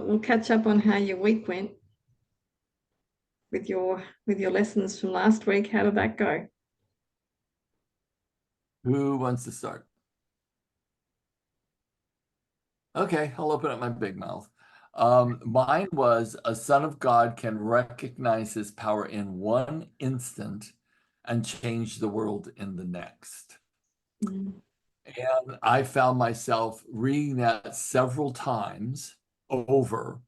we'll catch up on how your week went with your lessons from last week. How did that go? Who wants to start? Okay, I'll open up my big mouth. Mine was a son of God can recognize his power in one instant and change the world in the next. Mm. And I found myself reading that several times over,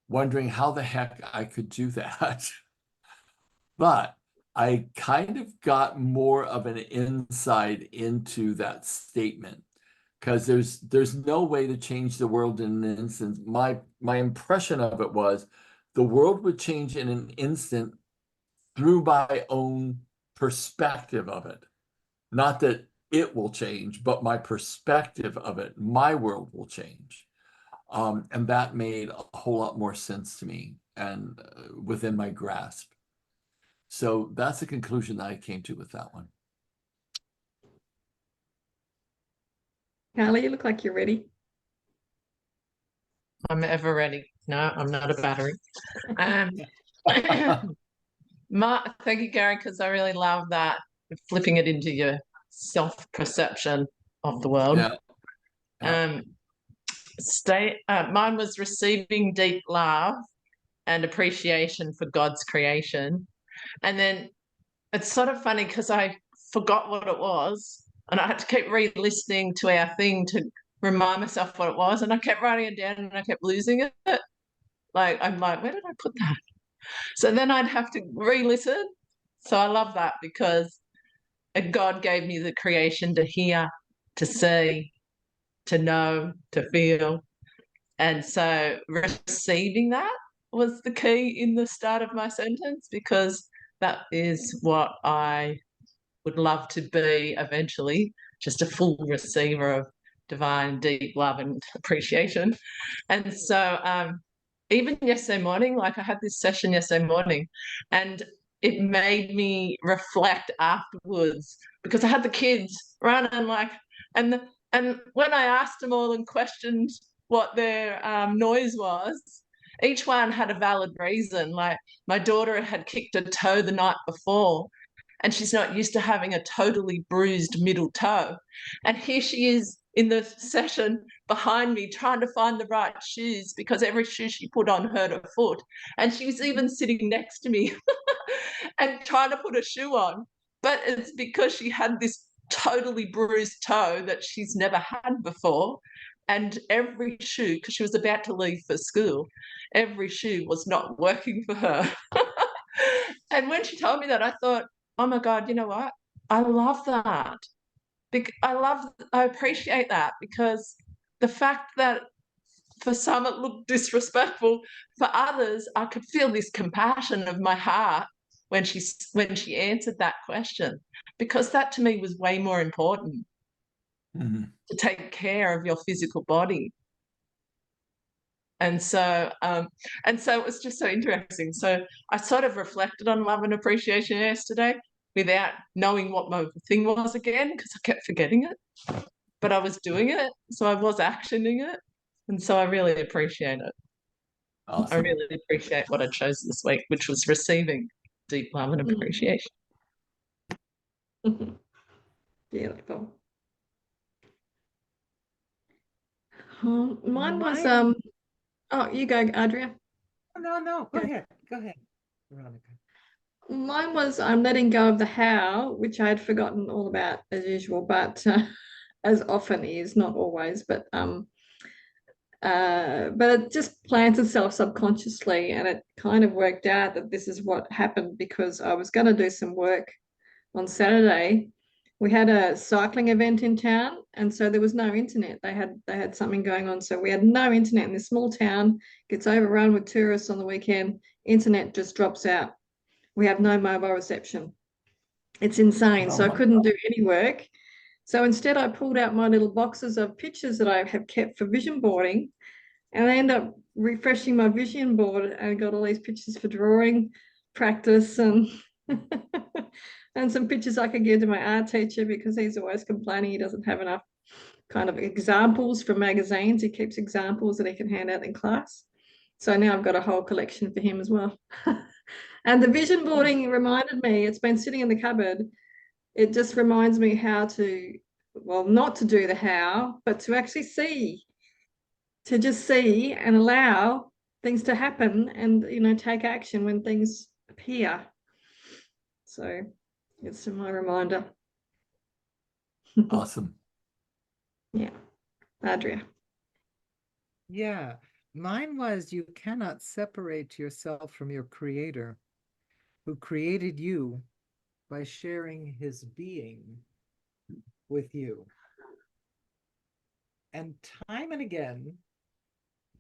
wondering how the heck I could do that. But I kind of got more of an insight into that statement because there's no way to change the world in an instant. My impression of it was the world would change in an instant through my own perspective of it. Not that it will change, but my perspective of it, my world will change. And that made a whole lot more sense to me and within my grasp. So that's the conclusion that I came to with that one. Carly, you look like you're ready. I'm ever ready. No, I'm not a battery. Thank you, Gary, because I really love that, flipping it into your self-perception of the world. Yeah. Mine was receiving deep love and appreciation for God's creation. And then it's sort of funny because I forgot what it was, and I had to keep re-listening to our thing to remind myself what it was, and I kept writing it down and I kept losing it. I'm like, where did I put that? So then I'd have to re-listen. So I love that because God gave me the creation to hear, to see, to know, to feel. And so receiving that was the key in the start of my sentence, because that is what I would love to be eventually, just a full receiver of divine, deep love and appreciation. And so even yesterday morning, like I had this session yesterday morning, and it made me reflect afterwards because I had the kids running and when I asked them all and questioned what their noise was, each one had a valid reason. Like my daughter had kicked a toe the night before, and she's not used to having a totally bruised middle toe. And here she is in the session behind me trying to find the right shoes because every shoe she put on hurt her foot. And she was even sitting next to me and trying to put a shoe on. But it's because she had this totally bruised toe that she's never had before. And every shoe, because she was about to leave for school, every shoe was not working for her. And when she told me that, I thought, oh my God, you know what? I love that. I appreciate that, because the fact that for some it looked disrespectful, for others I could feel this compassion of my heart when she answered that question, because that to me was way more important, to take care of your physical body. And so it was just so interesting. So I sort of reflected on love and appreciation yesterday without knowing what my thing was again, because I kept forgetting it. But I was doing it, so I was actioning it. And so I really appreciate it. Awesome. I really appreciate what I chose this week, which was receiving deep love and appreciation. Beautiful. Mine was oh, you go, Adria. No, go ahead, Veronica. Mine was I'm letting go of the how, which I had forgotten all about as usual, but as often is, not always, but it just plants itself subconsciously, and it kind of worked out that this is what happened because I was going to do some work on Saturday. We had a cycling event in town, and so there was no internet. They had something going on, so we had no internet in this small town. Gets overrun with tourists on the weekend. Internet just drops out. We have no mobile reception. It's insane. So I couldn't do any work. So instead, I pulled out my little boxes of pictures that I have kept for vision boarding, and I end up refreshing my vision board and got all these pictures for drawing practice and and some pictures I could give to my art teacher because he's always complaining he doesn't have enough kind of examples from magazines. He keeps examples that he can hand out in class. So now I've got a whole collection for him as well. And the vision boarding reminded me, it's been sitting in the cupboard. It just reminds me how to, well, not to do the how, but to actually see, to just see and allow things to happen and, you know, take action when things appear. So it's my reminder. Awesome. Yeah. Adria. Yeah, mine was you cannot separate yourself from your creator who created you by sharing his being with you. And time and again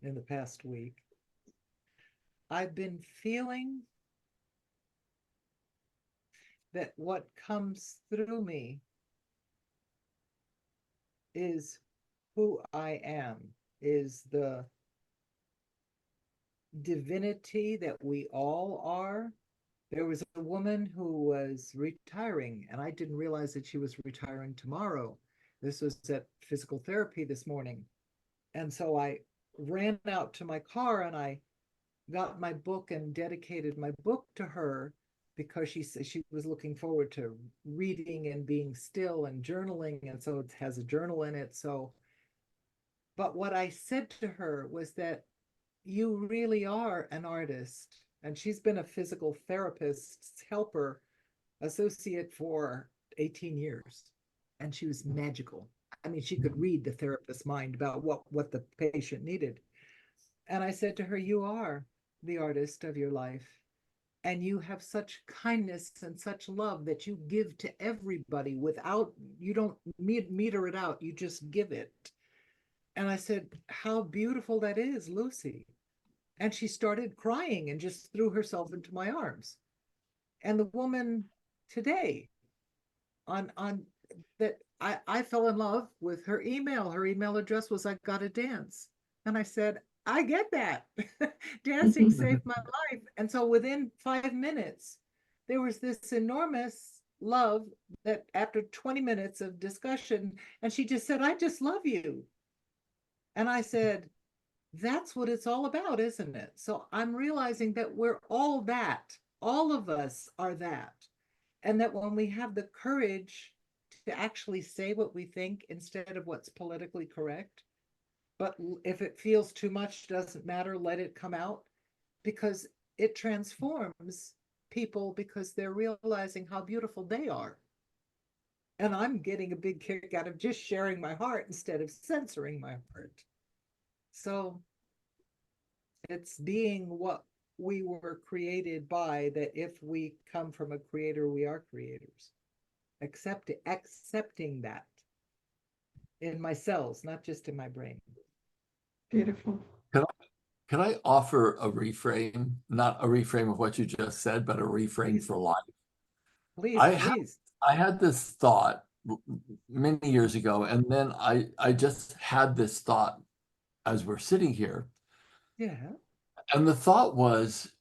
in the past week, I've been feeling that what comes through me is who I am, is the divinity that we all are. There was a woman who was retiring, and I didn't realize that she was retiring tomorrow. This was at physical therapy this morning. And so I ran out to my car and I got my book and dedicated my book to her because she said she was looking forward to reading and being still and journaling. And so it has a journal in it. So, but what I said to her was that you really are an artist. And she's been a physical therapist's helper associate for 18 years. And she was magical. I mean, she could read the therapist's mind about what the patient needed. And I said to her, you are the artist of your life. And you have such kindness and such love that you give to everybody without, you don't meter it out, you just give it. And I said, how beautiful that is, Lucy. And she started crying and just threw herself into my arms. And the woman today on that I fell in love with her email. Her email address was I gotta dance. And I said, I get that. Dancing saved my life. And so within 5 minutes, there was this enormous love that after 20 minutes of discussion, and she just said, I just love you. And I said, that's what it's all about, isn't it? So I'm realizing that we're all that. All of us are that. And that when we have the courage to actually say what we think instead of what's politically correct, but if it feels too much, doesn't matter, let it come out, because it transforms people because they're realizing how beautiful they are. And I'm getting a big kick out of just sharing my heart instead of censoring my heart. So it's being what we were created by, that if we come from a creator, we are creators. Accepting that in my cells, not just in my brain. Beautiful. Can I offer a reframe? Not a reframe of what you just said, but a reframe Please. for life. Please, please. I had this thought many years ago, and then I just had this thought as we're sitting here. Yeah. And the thought was,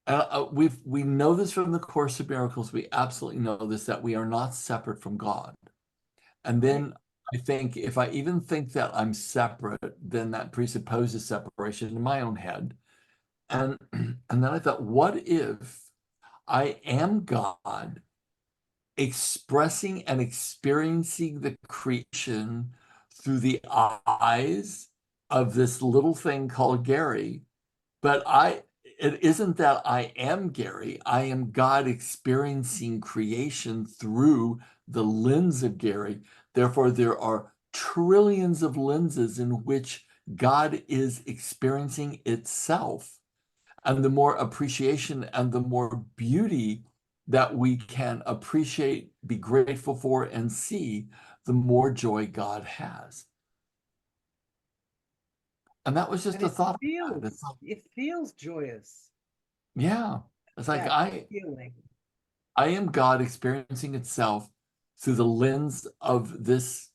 we know this from the Course of Miracles. We absolutely know this, that we are not separate from God. And then I think if I even think that I'm separate, then that presupposes separation in my own head. And then I thought, what if I am God expressing and experiencing the creation through the eyes of this little thing called Gary, but it isn't that I am Gary. I am God experiencing creation through the lens of Gary. Therefore, there are trillions of lenses in which God is experiencing itself. And the more appreciation and the more beauty that we can appreciate, be grateful for, and see, the more joy God has. And that was just And a thought. it feels joyous. Yeah. It's like That feeling. I am God experiencing itself through the lens of this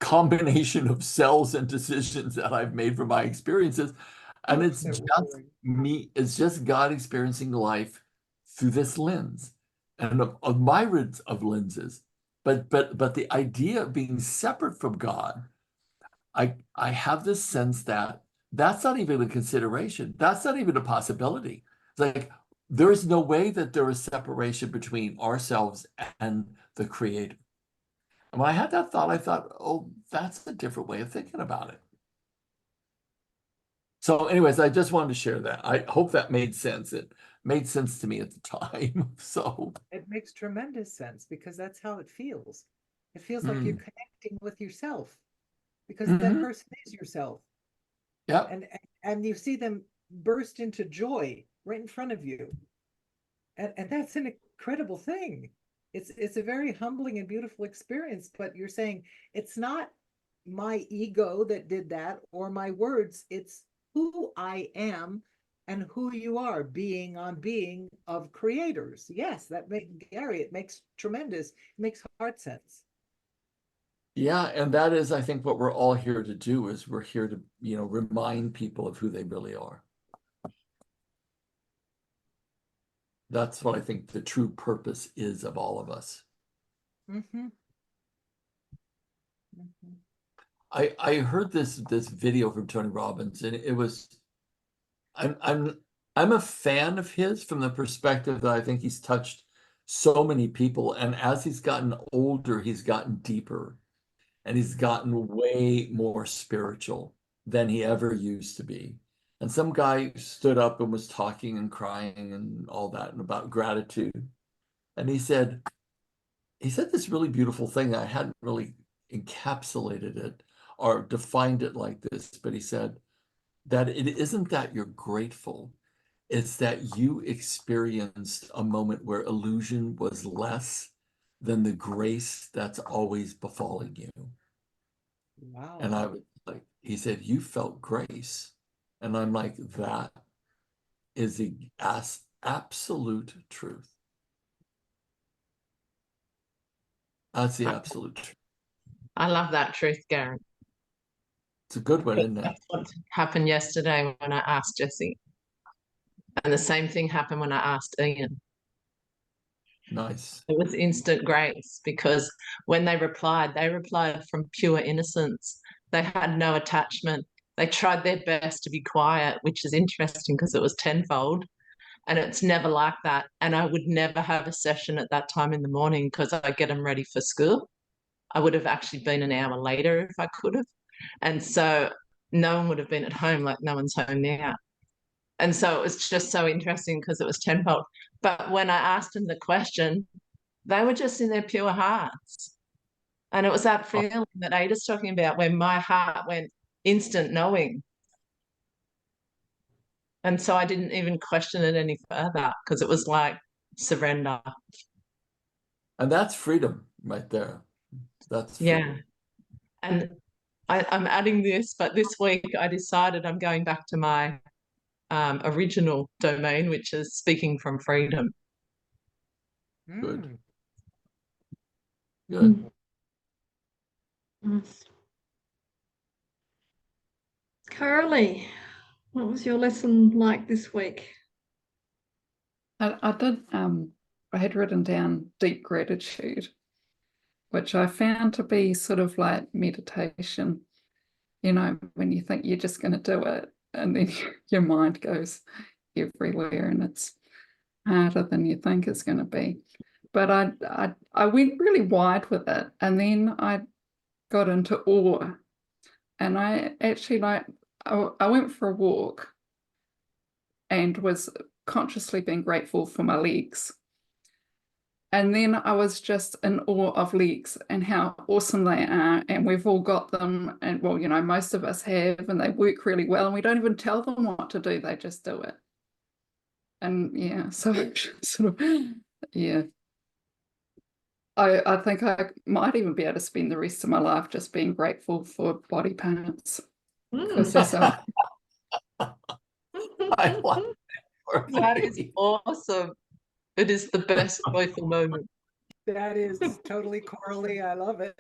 combination of cells and decisions that I've made from my experiences. And it's just me, it's just God experiencing life through this lens and of myriads of lenses. But the idea of being separate from God, I have this sense that that's not even a consideration. That's not even a possibility. It's like there is no way that there is separation between ourselves and the creator. And when I had that thought, I thought, oh, that's a different way of thinking about it. So anyways, I just wanted to share that. I hope that made sense. It made sense to me at the time. So It makes tremendous sense because that's how it feels. It feels like you're connecting with yourself because that person is yourself. yeah. And you see them burst into joy right in front of you. And that's an incredible thing. It's a very humbling and beautiful experience, but you're saying it's not my ego that did that or my words, it's who I am and who you are, being on being of creators. Yes, Gary, it makes it makes heart sense. Yeah, and that is, I think, what we're all here to do is we're here to, remind people of who they really are. That's what I think the true purpose is of all of us. Mm-hmm. I heard this video from Tony Robbins, and it was I'm a fan of his from the perspective that I think he's touched so many people, and as he's gotten older, he's gotten deeper. And he's gotten way more spiritual than he ever used to be. And some guy stood up and was talking and crying and all that and about gratitude. And he said this really beautiful thing. I hadn't really encapsulated it or defined it like this, but he said that it isn't that you're grateful. It's that you experienced a moment where illusion was less than the grace that's always befalling you. Wow. And I was like, he said, you felt grace. And I'm like, that is the absolute truth. That's the absolute truth. I love that truth, Gary. It's a good one, isn't it? That's what happened yesterday when I asked Jesse. And the same thing happened when I asked Ian. Nice. It was instant grace because when they replied from pure innocence. They had no attachment. They tried their best to be quiet, which is interesting because it was tenfold. And it's never like that. And I would never have a session at that time in the morning because I get them ready for school. I would have actually been an hour later if I could have. And so no one would have been at home, like no one's home now. And so it was just so interesting because it was tenfold. But when I asked them the question, they were just in their pure hearts. And it was that feeling that Ada's talking about when my heart went instant knowing. And so I didn't even question it any further because it was like surrender. And that's freedom right there. That's freedom. Yeah. And I'm adding this, but this week I decided I'm going back to my original domain, which is speaking from freedom. Good. Mm. Good. Nice. Carly, what was your lesson like this week? I did, I had written down deep gratitude, which I found to be sort of like meditation, when you think you're just going to do it and then your mind goes everywhere and it's harder than you think it's going to be. But I went really wide with it, and then I got into awe, and I actually I went for a walk and was consciously being grateful for my legs. And then I was just in awe of legs and how awesome they are. And we've all got them. And well, most of us have, and they work really well. And we don't even tell them what to do. They just do it. And yeah, so sort of, yeah. I think I might even be able to spend the rest of my life just being grateful for body parts. Because that's I like That is awesome. It is the best joyful moment. That is totally Coralie. I love it.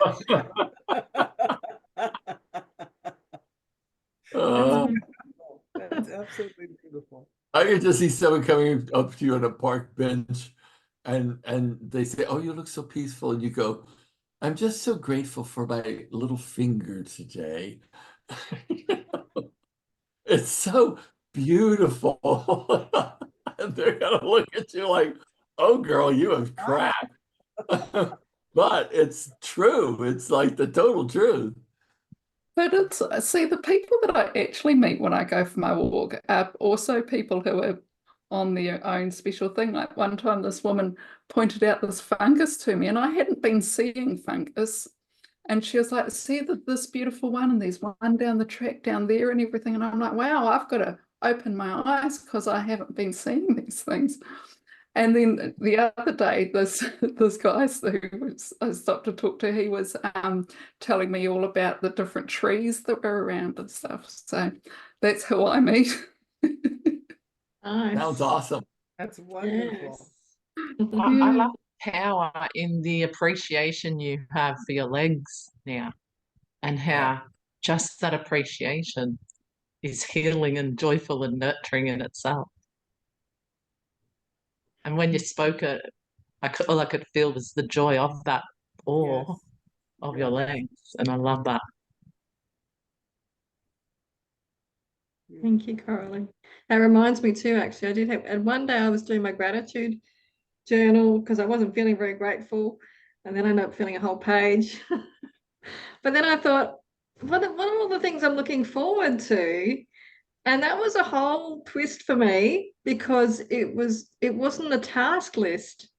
That's absolutely beautiful. I could just see someone coming up to you on a park bench and they say, oh, you look so peaceful. And you go, I'm just so grateful for my little finger today. It's so beautiful. And they're gonna look at you like, oh girl, you have cracked. But it's true. It's like the total truth. But it's, see, the people that I actually meet when I go for my walk are also people who are on their own special thing. Like one time, this woman pointed out this fungus to me, and I hadn't been seeing fungus. And she was like, see this beautiful one, and there's one down the track down there and everything. And I'm like, wow, I've got to open my eyes because I haven't been seeing these things. And then the other day, this guy who I stopped to talk to, he was telling me all about the different trees that were around and stuff. So that's who I meet. Nice. Sounds awesome. That's wonderful. Yes. I love the power in the appreciation you have for your legs now, and how just that appreciation is healing and joyful and nurturing in itself. And when you spoke it, all I could feel was the joy of that awe Yes. of your legs. And I love that. Thank you, Coralie. That reminds me too, actually, I did have, and one day I was doing my gratitude journal because I wasn't feeling very grateful. And then I ended up filling a whole page. But then I thought, what are all the things I'm looking forward to? And that was a whole twist for me because it wasn't a task list,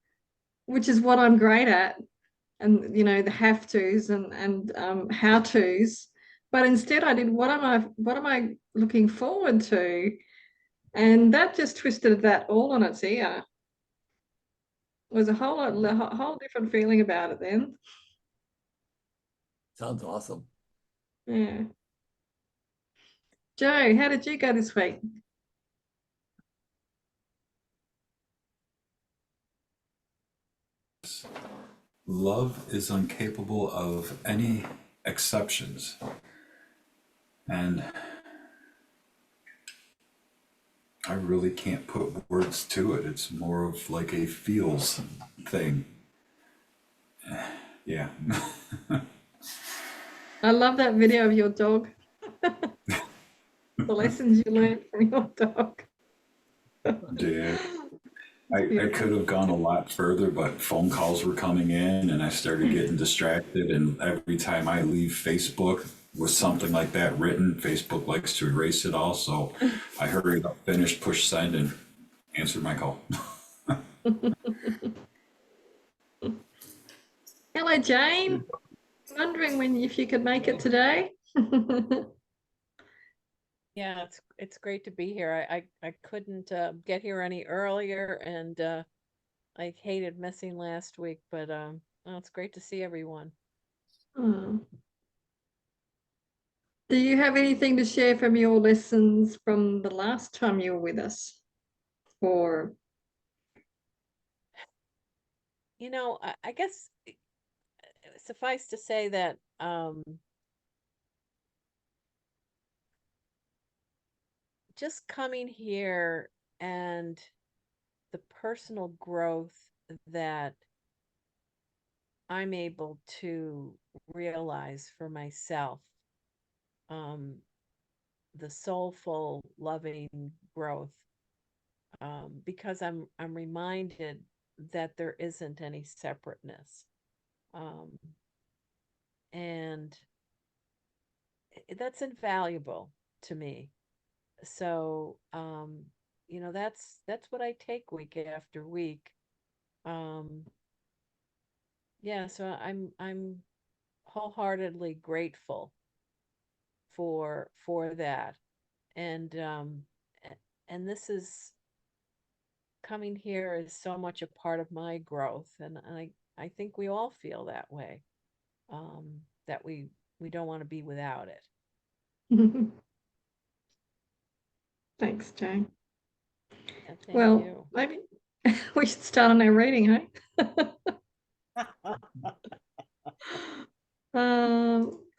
which is what I'm great at, and the have tos and how tos. But instead I did what am I looking forward to? And that just twisted that all on its ear. It was a whole different feeling about it then. Sounds awesome. Yeah. Joe, how did you go this week? Love is incapable of any exceptions. And I really can't put words to it. It's more of like a feels thing. Yeah. I love that video of your dog. The lessons you learned from your dog. Yeah. I could have gone a lot further, but phone calls were coming in and I started getting distracted. And every time I leave Facebook with something like that written, Facebook likes to erase it all. So I hurried up, finished, push send, and answered my call. Hello, Jane. Wondering if you could make it today. Yeah, it's great to be here. I couldn't get here any earlier, and I hated missing last week, but well, it's great to see everyone. Oh. Do you have anything to share from your lessons from the last time you were with us? Or I guess suffice to say that just coming here and the personal growth that I'm able to realize for myself, the soulful, loving growth, because I'm reminded that there isn't any separateness, and that's invaluable to me. So, that's what I take week after week. Um, yeah, so I'm wholeheartedly grateful for that. And and this is coming here is so much a part of my growth, and I think we all feel that way. That we don't want to be without it. thanks, Jane. Yeah, thank Well, you. maybe we should start on our reading, hey?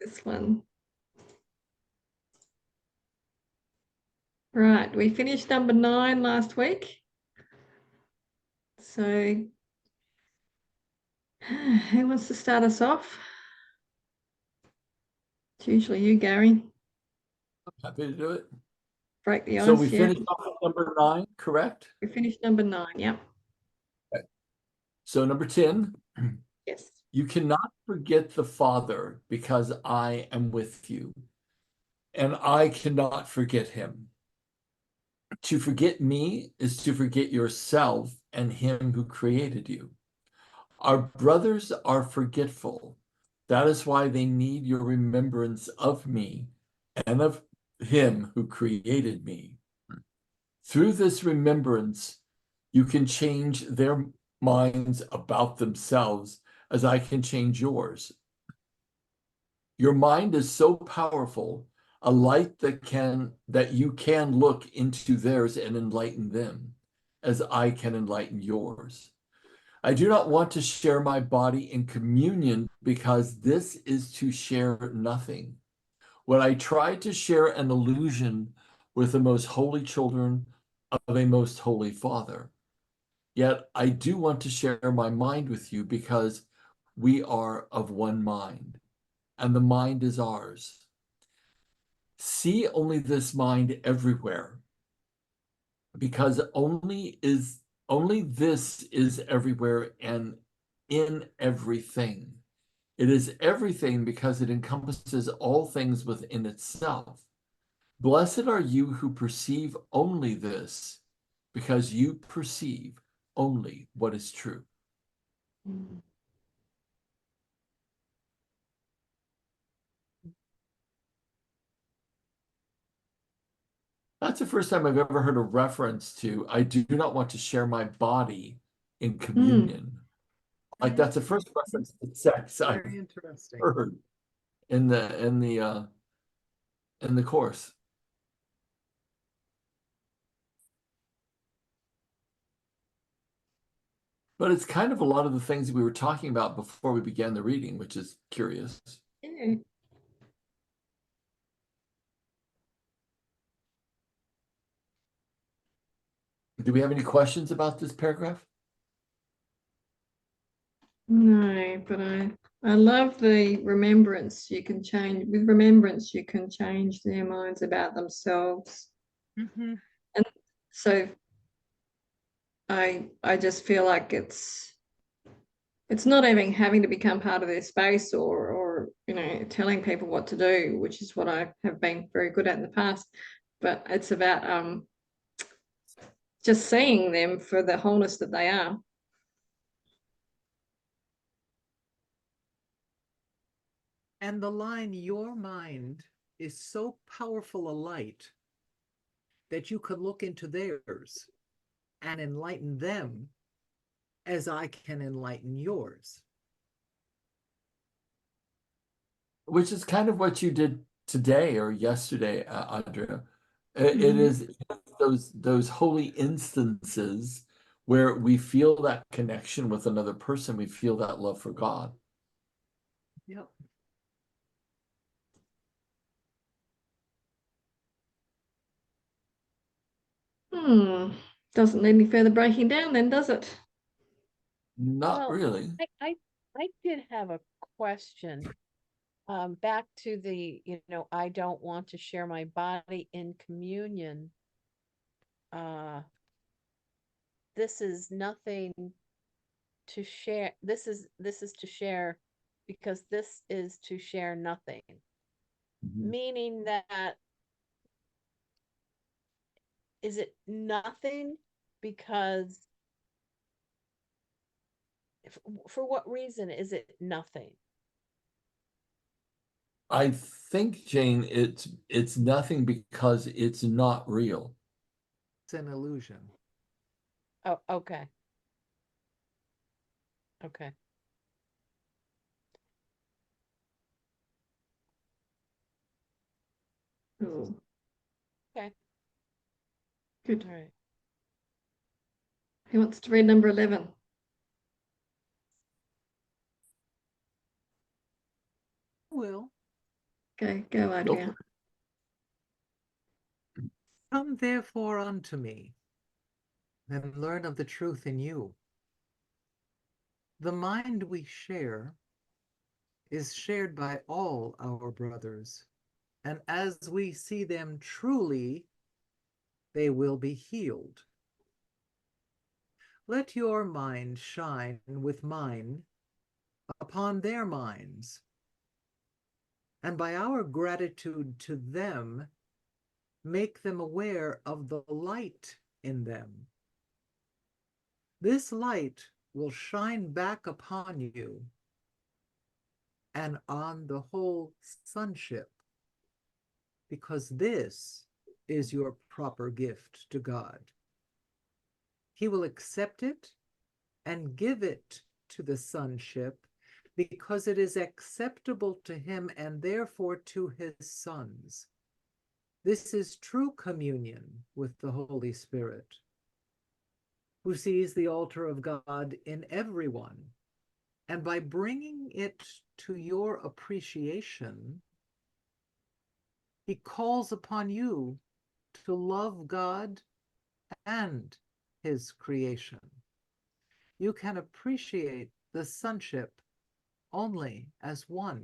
This one. Right, we finished number 9 last week. So who wants to start us off? It's usually you, Gary. Happy to do it. break the So ice. we Yeah, finished off with number 9, correct? we finished number 9. Yep. So number 10, Yes. you cannot forget the Father because I am with you, and I cannot forget him. To forget me is to forget yourself and him who created you. Our brothers are forgetful. That is why they need your remembrance of me and of him who created me. Through this remembrance, you can change their minds about themselves as I can change yours. Your mind is so powerful, a light that you can look into theirs and enlighten them, as I can enlighten yours. I do not want to share my body in communion because this is to share nothing. When I try to share an illusion with the most holy children of a most holy Father, yet I do want to share my mind with you because we are of one mind, and the mind is ours. See only this mind everywhere, because only this is everywhere and in everything. It is everything because it encompasses all things within itself. Blessed are you who perceive only this, because you perceive only what is true. Mm. That's the first time I've ever heard a reference to, I do not want to share my body in communion. Like that's the first reference to sex I've Very interesting. heard in the course. But it's kind of a lot of the things we were talking about before we began the reading, which is curious. Yeah. Do we have any questions about this paragraph? No, but I love the remembrance. You can change with remembrance. You can change their minds about themselves. Mm-hmm. And so I just feel like it's not even having to become part of their space or telling people what to do, which is what I have been very good at in the past. But it's about just seeing them for the wholeness that they are. And the line, your mind is so powerful a light that you could look into theirs and enlighten them as I can enlighten yours. Which is kind of what you did today or yesterday, Andrea. It is those holy instances where we feel that connection with another person. We feel that love for God. Yep. Doesn't need any further breaking down then, does it? Not Well, really. I did have a question. Back to the, I don't want to share my body in communion. This is nothing to share. This is to share because this is to share nothing. Mhm. Meaning that, is it nothing because for what reason is it nothing? I think, Jane, it's nothing because it's not real. It's an illusion. Oh, okay. Okay. Cool. Okay. Good. All right. Who wants to read number 11? Will, Go, Go Adria. for it. come therefore unto me and learn of the truth in you. The mind we share is shared by all our brothers, and as we see them truly, they will be healed. Let your mind shine with mine upon their minds, and by our gratitude to them, make them aware of the light in them. This light will shine back upon you and on the whole sonship, because this is your proper gift to God. He will accept it and give it to the sonship because it is acceptable to him and therefore to his sons. This is true communion with the Holy Spirit, who sees the altar of God in everyone. And by bringing it to your appreciation, he calls upon you to love God and his creation. You can appreciate the sonship only as one.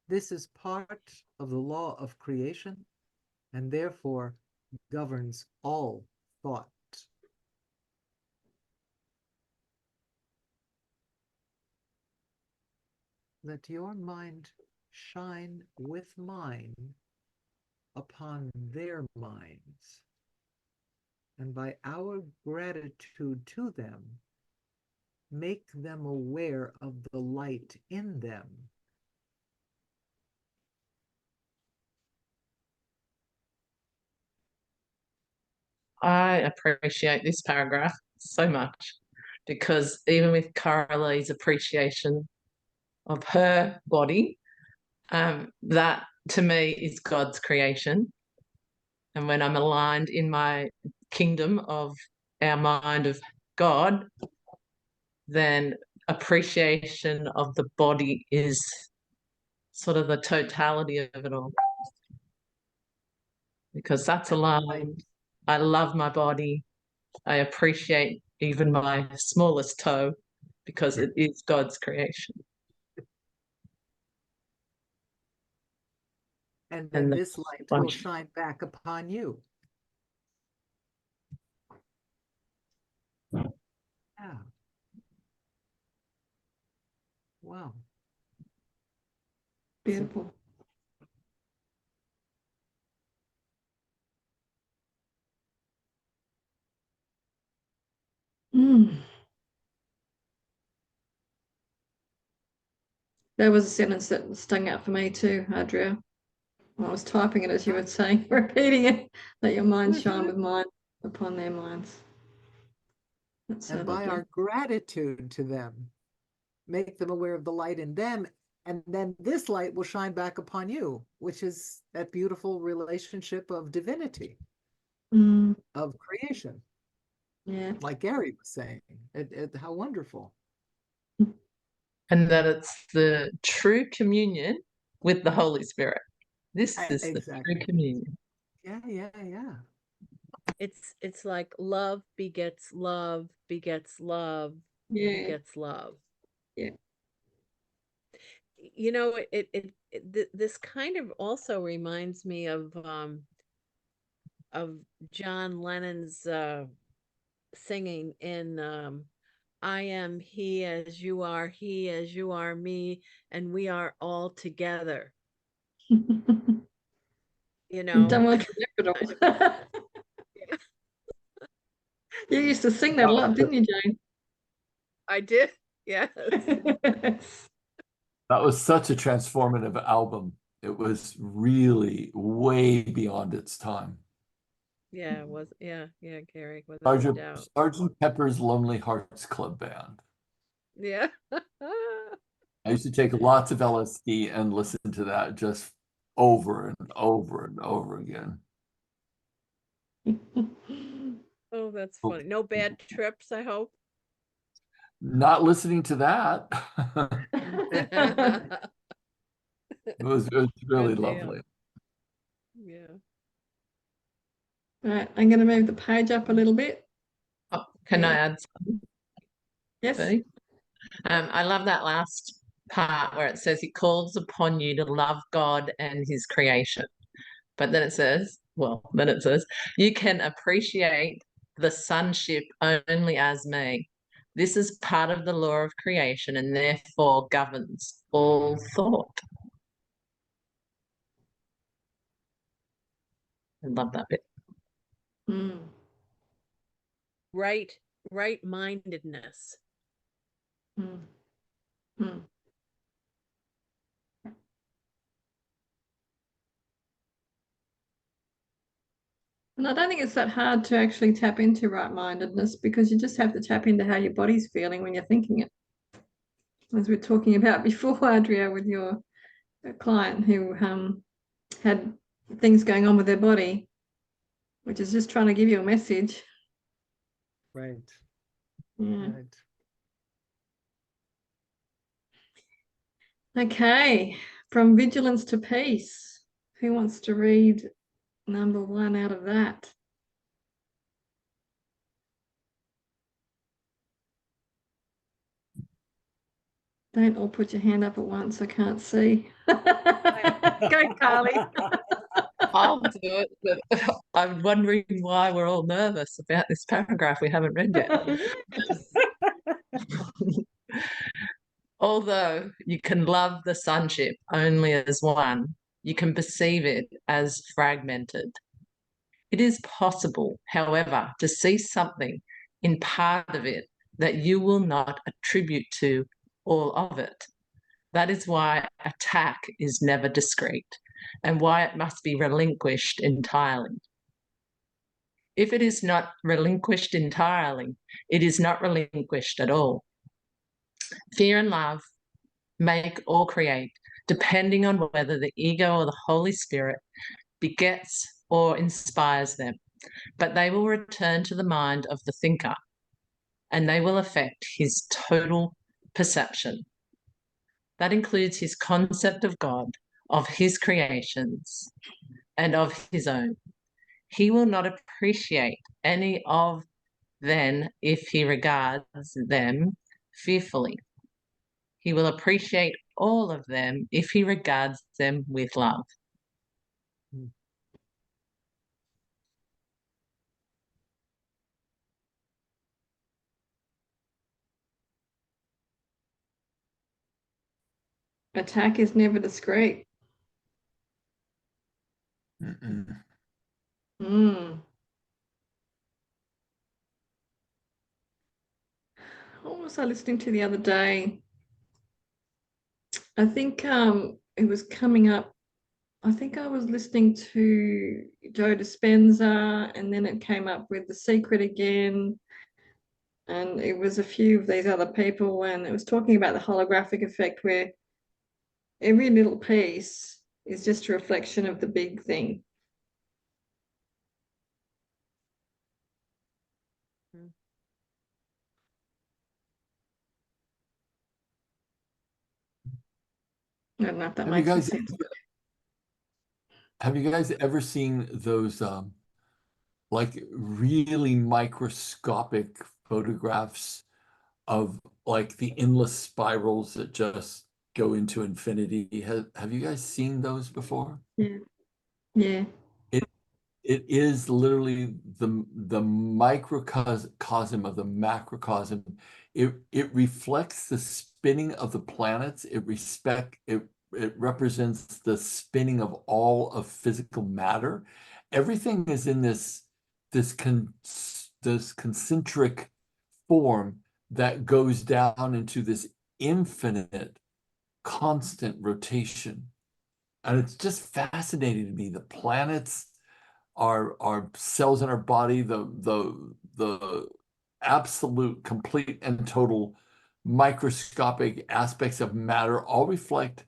This is part of the law of creation and therefore governs all thought. Let your mind shine with mine upon their minds, and by our gratitude to them, make them aware of the light in them. I appreciate this paragraph so much, because even with Caroline's appreciation of her body, that to me is God's creation. And when I'm aligned in my kingdom of our mind of God, then appreciation of the body is sort of the totality of it all. Because that's aligned. I love my body. I appreciate even my smallest toe because it is God's creation. And then this light will shine back upon you. Yeah. Wow. Beautiful. That was a sentence that stung out for me too, Adria. I was typing it as you were saying, repeating it. Let your mind shine with mine upon their minds. That's so and by lovely. our gratitude to them, make them aware of the light in them, and then this light will shine back upon you, which is that beautiful relationship of divinity, of creation. Yeah. Like Gary was saying, how wonderful. And that it's the true communion with the Holy Spirit. This is Exactly. the true communion. Yeah. It's like love begets love begets love begets love. Yeah. You know, this kind of also reminds me of John Lennon's singing in I am he as you are me, and we are all together. You know, Done well to remember it all. You used to sing that a lot, didn't you, Jane? I did. Yes. That was such a transformative album. It was really way beyond its time. Yeah, it was. Yeah, Gary, without a doubt. Sergeant Pepper's Lonely Hearts Club Band. Yeah. I used to take lots of LSD and listen to that just over and over and over again. Oh, that's funny. No bad trips, I hope. Not listening to that. It was really lovely. Yeah. All right, I'm going to move the page up a little bit. Oh, can I add something? Yes. I love that last part where it says he calls upon you to love God and his creation. But then it says, well, then it says, you can appreciate the sonship only as me. This is part of the law of creation and therefore governs all thought. I love that bit. Mm. Right-mindedness. Mm. Mm. And I don't think it's that hard to actually tap into right-mindedness, because you just have to tap into how your body's feeling when you're thinking it. As we were talking about before, Adria, with your client who had things going on with their body, which is just trying to give you a message. Right. Yeah. Right. Okay, from vigilance to peace. Who wants to read number 1 out of that? Don't all put your hand up at once, I can't see. Go, Carly. I'll do it, but I'm wondering why we're all nervous about this paragraph we haven't read yet. Although you can love the sonship only as one, you can perceive it as fragmented. It is possible, however, to see something in part of it that you will not attribute to all of it. That is why attack is never discreet and why it must be relinquished entirely. If it is not relinquished entirely, it is not relinquished at all. Fear and love make or create, depending on whether the ego or the Holy Spirit begets or inspires them, but they will return to the mind of the thinker and they will affect his total perception. That includes his concept of God, of his creations, and of his own. He will not appreciate any of them if he regards them fearfully. He will appreciate all of them if he regards them with love. Attack is never discreet. Mm-mm. Mm. What was I listening to the other day? I think it was coming up. I think I was listening to Joe Dispenza, and then it came up with The Secret again. And it was a few of these other people, and it was talking about the holographic effect, where every little piece is just a reflection of the big thing. I don't know if that Have you makes any guys sense. have you guys ever seen those like really microscopic photographs of like the endless spirals that just go into infinity? Have you guys seen those before? Yeah. Yeah. It is literally the microcosm of the macrocosm. It reflects the spinning of the planets. It represents the spinning of all of physical matter. Everything is in this concentric form that goes down into this infinite, constant rotation. And it's just fascinating to me. The planets, our cells in our body, the absolute, complete, and total microscopic aspects of matter all reflect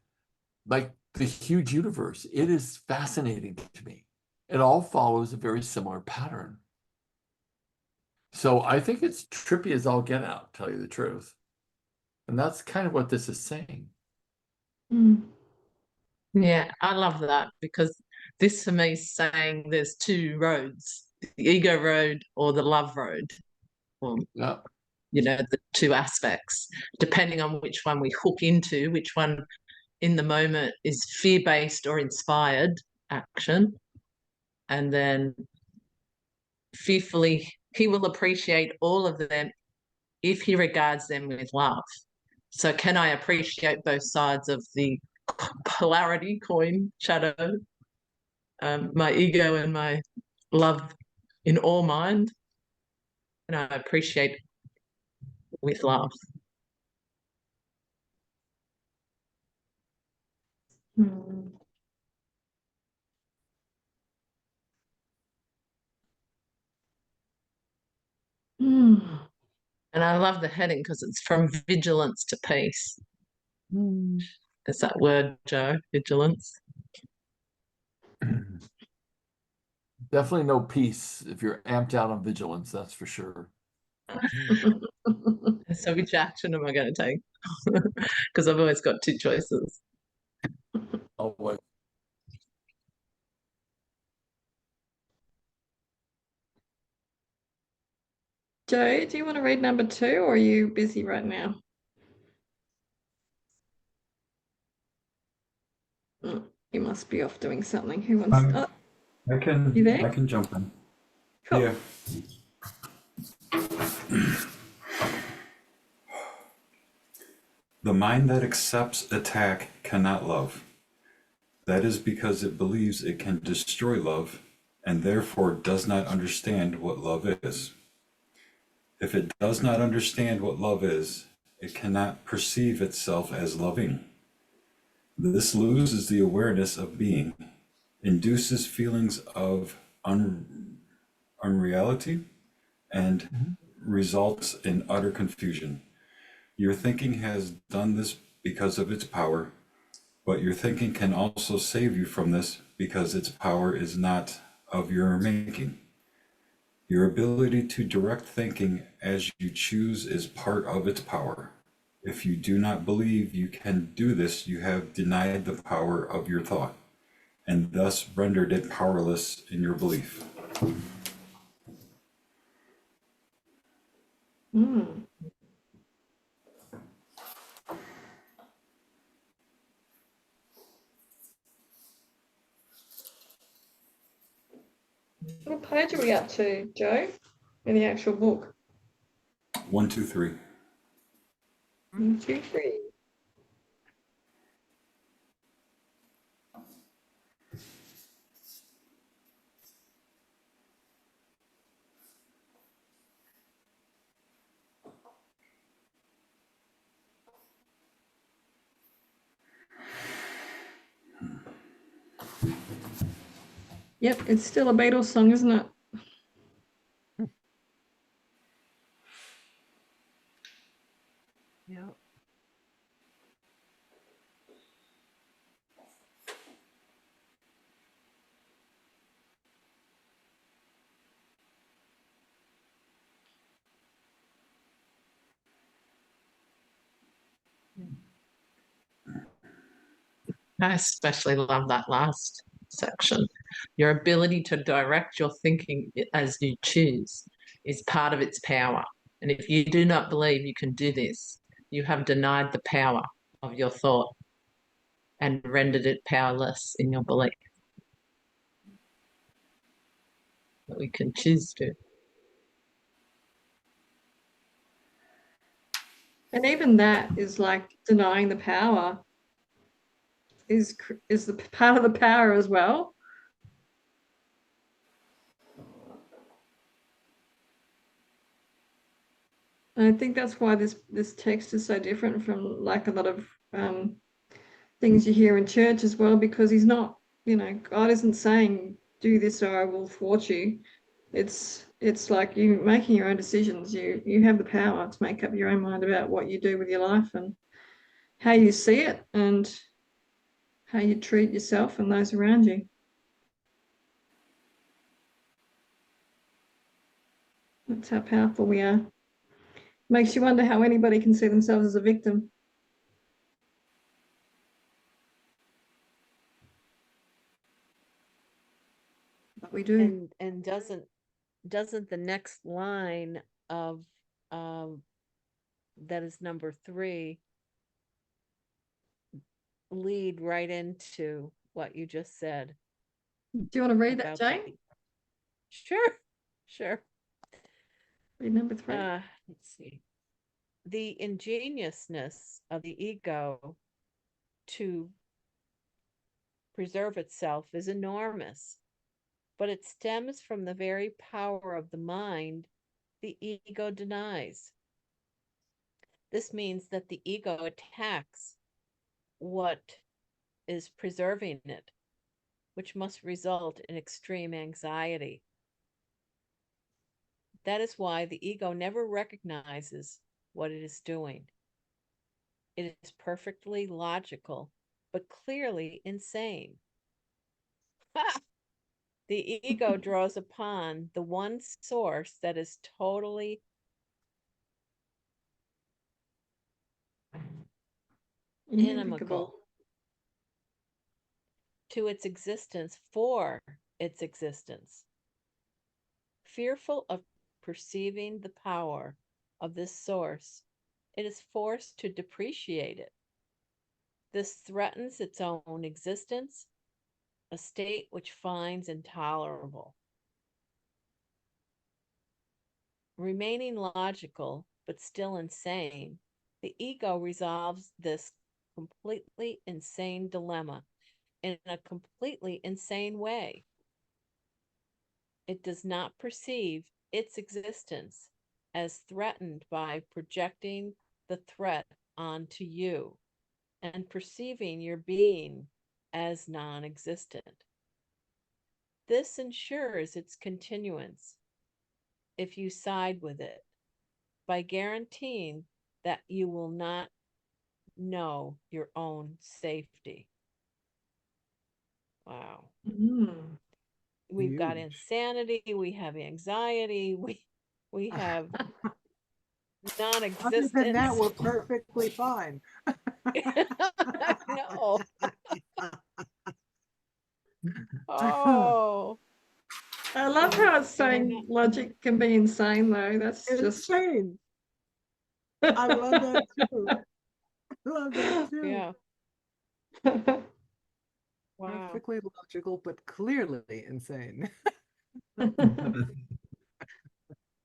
like the huge universe. It is fascinating to me. It all follows a very similar pattern. So I think it's trippy as all get out, to tell you the truth. And that's kind of what this is saying. Mm. Yeah, I love that, because this for me is saying there's two roads, the ego road or the love road, or, Yeah. the two aspects, depending on which one we hook into, which one in the moment is fear-based or inspired action. And then fifthly, he will appreciate all of them if he regards them with love. So can I appreciate both sides of the polarity coin, shadow, my ego and my love in all mind? And I appreciate with love. Hmm. Hmm. And I love the heading because it's from vigilance to peace. It's that word, Joe, vigilance. Definitely no peace if you're amped out on vigilance, that's for sure. So which action am I going to take? Because I've always got two choices. Oh, what? Joe, do you want to read number 2, or are you busy right now? You must be off doing something. Who wants? Oh, I can you there? I can jump in. Cool. Yeah. The mind that accepts attack cannot love. That is because it believes it can destroy love and therefore does not understand what love is. If it does not understand what love is, it cannot perceive itself as loving. This loses the awareness of being, induces feelings of unreality, and results in utter confusion. Your thinking has done this because of its power, but your thinking can also save you from this because its power is not of your making. Your ability to direct thinking as you choose is part of its power. If you do not believe you can do this, you have denied the power of your thought, and thus rendered it powerless in your belief. Hmm. What page are we up to, Joe, in the actual book? 1, 2, 3. 1, 2, 3. Yep, it's still a Beatles song, isn't it? Yeah. I especially love that last section. Your ability to direct your thinking as you choose is part of its power. And if you do not believe you can do this, you have denied the power of your thought and rendered it powerless in your belief that we can choose to. And even that is like denying the power is the part of the power as well. And I think that's why this text is so different from like a lot of things you hear in church as well, because he's not, God isn't saying do this or I will thwart you. It's like you making your own decisions. You have the power to make up your own mind about what you do with your life and how you see it and how you treat yourself and those around you. That's how powerful we are. Makes you wonder how anybody can see themselves as a victim. But we do. And doesn't the next line of that is number 3 lead right into what you just said? Do you want to read that, about Jane? Sure. Read number 3. Let's see. The ingeniousness of the ego to preserve itself is enormous, but it stems from the very power of the mind the ego denies. This means that the ego attacks what is preserving it, which must result in extreme anxiety. That is why the ego never recognizes what it is doing. It is perfectly logical, but clearly insane. The ego draws upon the one source that is totally inimical to its existence for its existence. Fearful of perceiving the power of this source, it is forced to depreciate it. This threatens its own existence, a state which finds intolerable. Remaining logical, but still insane, the ego resolves this completely insane dilemma in a completely insane way. It does not perceive its existence as threatened by projecting the threat onto you and perceiving your being as non-existent. This ensures its continuance if you side with it by guaranteeing that you will not know your own safety. Wow. We've got Huge. insanity, we have anxiety, we have Other than non-existence. that, we're perfectly fine. No. Oh, I love how it's saying logic can be insane, though. That's just Insane. I love that too. I love that too. yeah. Wow. Perfectly logical, but clearly insane.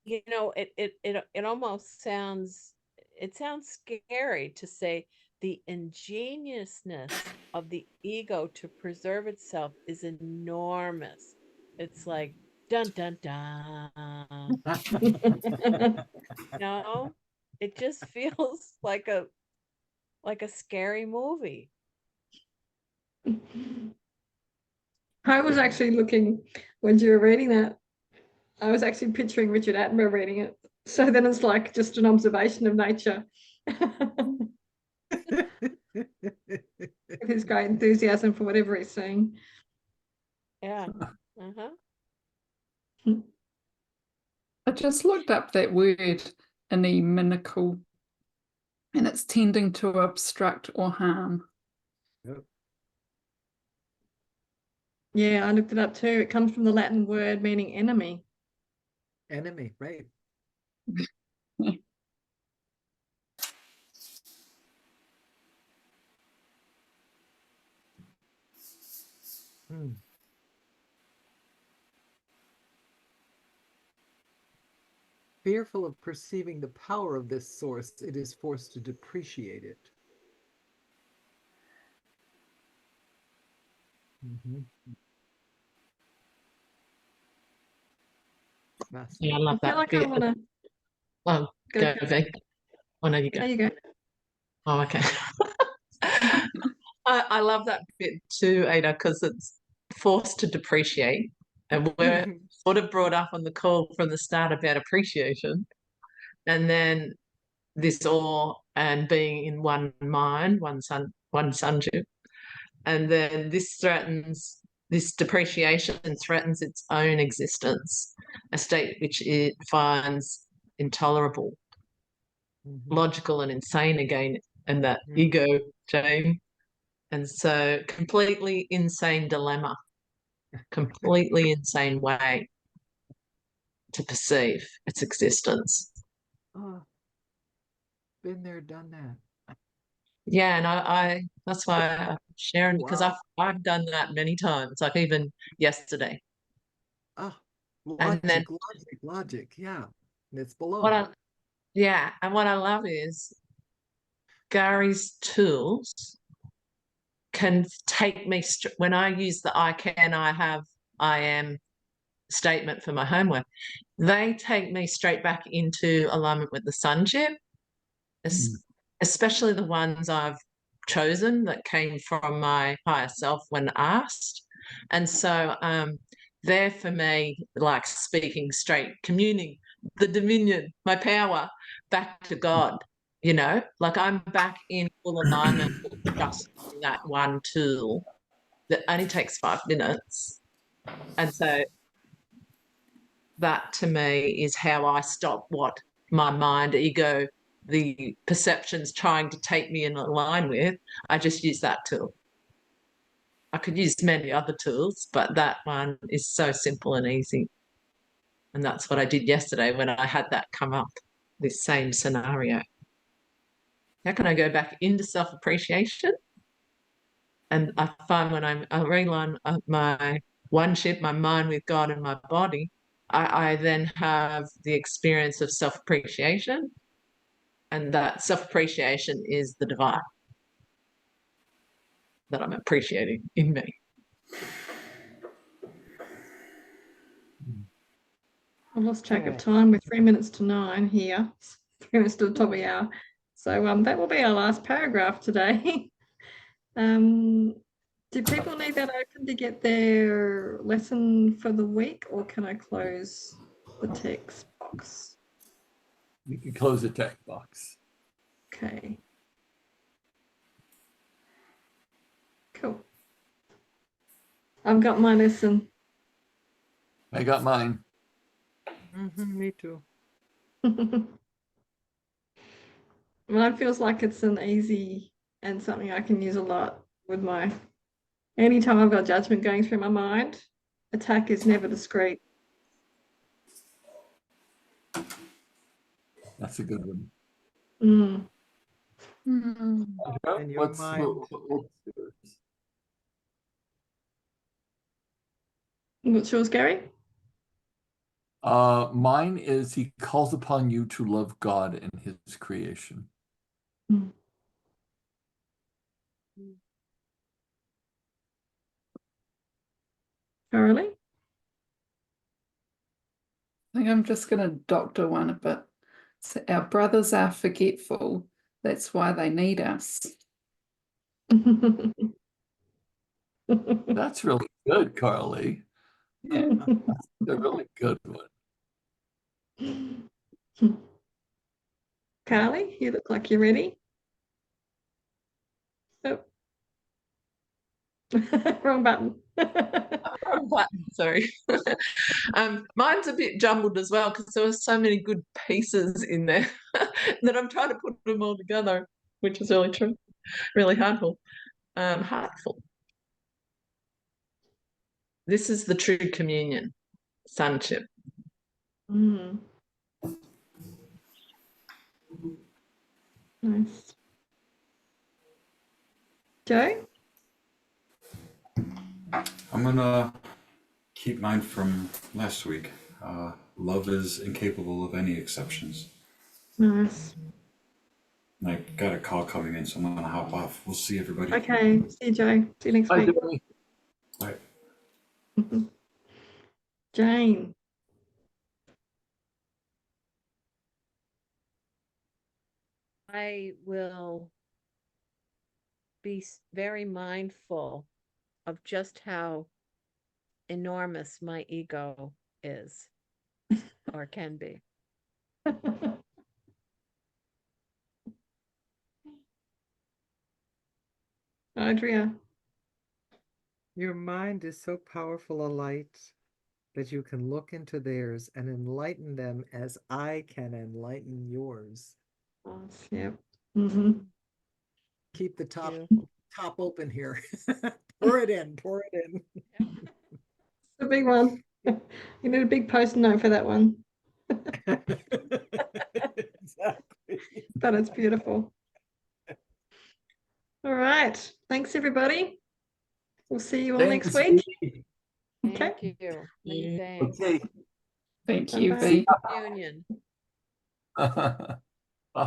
You know, it almost sounds, it sounds scary to say the ingeniousness of the ego to preserve itself is enormous. It's like dun dun dun. No, it just feels like a scary movie. I was actually looking when you were reading that. I was actually picturing Richard Attenborough reading it. So then it's like just an observation of nature with his great enthusiasm for whatever he's seeing. Yeah. Uh-huh. I just looked up that word, inimical, and it's tending to obstruct or harm. Yep. Yeah, I looked it up too. It comes from the Latin word meaning enemy. Enemy, right? Hmm. Fearful of perceiving the power of this source, it is forced to depreciate it. Yeah, I I love feel that like I bit. want to Oh, go. go, Vic. Oh, no, you go. There you go. Oh, okay. I love that bit too, Ada, because it's forced to depreciate. And we're sort of brought up on the call from the start about appreciation. And then this awe and being in one mind, one sunship. And then this depreciation threatens its own existence, a state which it finds intolerable, logical and insane again, and that ego, Jane. And so completely insane dilemma, completely insane way to perceive its existence. Oh, been there, done that. Yeah, and I that's why I sharing, because Wow. I've done that many times, like even yesterday. Ah, And then logic. Yeah. And it's below what me. and what I love is Gary's tools can take me when I use the I can, I have, I am statement for my homework. They take me straight back into alignment with the sonship, especially the ones I've chosen that came from my higher self when asked. And so they're for me like speaking straight, communing the dominion, my power back to God, you know, like I'm back in full alignment with just that one tool that only takes 5 minutes. And so that to me is how I stop what my mind, ego, the perceptions trying to take me in line with. I just use that tool. I could use many other tools, but that one is so simple and easy. And that's what I did yesterday when I had that come up, this same scenario. How can I go back into self-appreciation? And I find when I realign my one-ship, my mind with God and my body, I then have the experience of self-appreciation. And that self-appreciation is the divine that I'm appreciating in me. I lost track of time with 3 minutes to 9 here. 3 minutes to the top of the hour. So that will be our last paragraph today. Do people need that open to get their lesson for the week, or can I close the text box? You can close the text box. Okay. Cool. I've got my lesson. I got mine. Me too. Mine feels like it's an easy and something I can use a lot with my, anytime I've got judgment going through my mind, attack is never discreet. That's a good one. Mm. And your mind. What's yours, Gary? Mine is he calls upon you to love God and his creation. Mm. Carolee? I think I'm just going to doctor one a bit. So our brothers are forgetful. That's why they need us. That's really good, Carly. Yeah. That's a really good one. Carly, you look like you're ready. Oh. Wrong button. Wrong button, sorry. Mine's a bit jumbled as well because there were so many good pieces in there that I'm trying to put them all together, which is really true, really heartful. This is the true communion, sonship. Mm. Nice. Joe? I'm gonna keep mine from last week. Love is incapable of any exceptions. Nice. I got a call coming in, so I'm gonna hop off. We'll see everybody. Okay. See you, Joe. See you next Bye, week. Joey. Bye. Jane. I will be very mindful of just how enormous my ego is or can be. Adria. Your mind is so powerful a light that you can look into theirs and enlighten them as I can enlighten yours. Yep. Mm-hmm. Keep the top open here. Pour it in. It's a big one. You need a big post-it note for that one. Exactly. But it's beautiful. All right. Thanks, everybody. We'll see you all next Thanks, week. Vicky. Okay. Thank you. Many Yeah. thanks. Okay. Thank you, Bye-bye. V. Union.